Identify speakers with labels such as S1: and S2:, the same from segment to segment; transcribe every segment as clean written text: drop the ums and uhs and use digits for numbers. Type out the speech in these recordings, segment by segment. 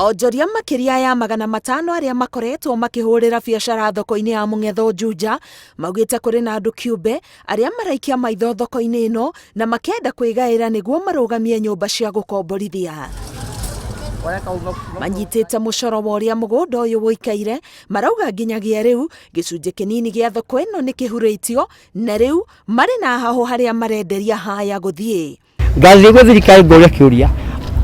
S1: Onjoria makiria ya 500 aria makoretwo makihurira biacara thoko-inĩ ya Mũng'etho Juja maugite kũrĩ na andu kiumbe aria maraikia maitho thoko-inĩ ĩno na makenda kwĩgaĩra nĩguo marugamie nyũmba cia gũkomborithia. Manyitĩte mũcoro wa ũrĩa mũgũnda ũyũ wũikaire, marauga nginyagia rĩu gĩcunjĩ kĩnini gĩa thoko ĩno nĩ kĩhurĩtio na rĩu marĩ na hahũ harĩa marenderia haya gũthiĩ.
S2: Ngathĩ gwa thirikari ngũria kĩũria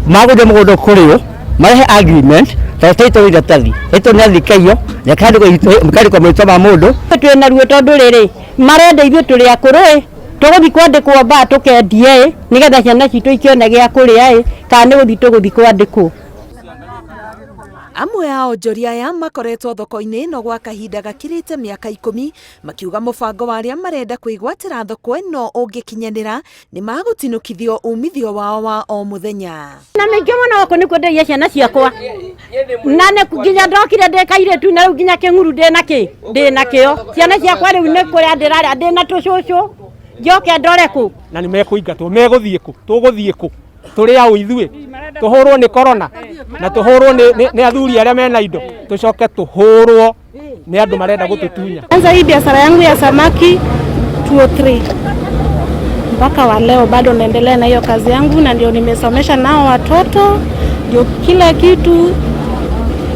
S2: magũthiĩ mũgũnda kũrĩ marehe agreement taito iratathi ito nĩ athikaio mekandĩkwo mwĩtwa ma mũndũ
S3: twĩna ruo tondũ rĩrĩ marenda ithuĩ tũrĩ akũrũ tũgũthiĩ kwandĩkwo mbaa tũkendia nĩgetha ciana citũ ikĩone gĩa kũrĩa kana nĩ gũthiĩ kwandĩkwo.
S1: Amwe a onjoria aya makoretwo thoko-inĩ ĩno gwa kahinda gakirĩte mĩaka 10 makiuga mũbango wa arĩa marenda kwĩgwatĩra thoko ĩno ũngĩkinyanĩra nĩ magũtinũkithio umithio wao wa o mũthenya.
S3: Na ningĩ mũno gũkũ nĩ kwenderia ciana ciakwa na nĩ nginya ndokire ndĩkairĩtu na rĩu nginya kĩng'uru ndĩna kĩo ciana ciakwa rĩu nĩ kũrĩa ndĩrarĩa ndĩna tũcũcũ njoke ndore kũ
S4: na nĩ mekũingatwo megũthiĩ kũ tũgũthiĩ kũ tũrĩ au ithuĩ tũhũrwo nĩ corona na tũhũrwo nĩ athuri arĩa mena indo tũcoke tũhũrwo nĩ andũ marenda gũtũtunya.
S5: Anza hii biashara yangu ya samaki 203 mpaka wa leo bado naendelea na hiyo kazi yangu, na ndio nimesomesha nao watoto, ndio kila kitu.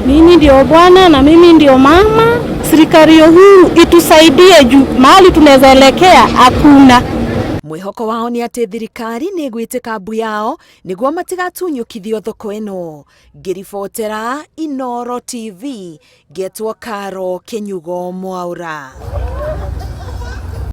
S5: Mimi ndio bwana na mimi ndio mama. Serikali huu itusaidie juu mahali tunaweza elekea hakuna.
S1: Mwĩhoko wao nĩ atĩ thirikari nĩ ĩgwĩtĩka mbu yao nĩguo matigatunyũkithio thoko ĩno. Ngĩribotera Inooro TV, ngetwo Karo Kenyugo Mwaura.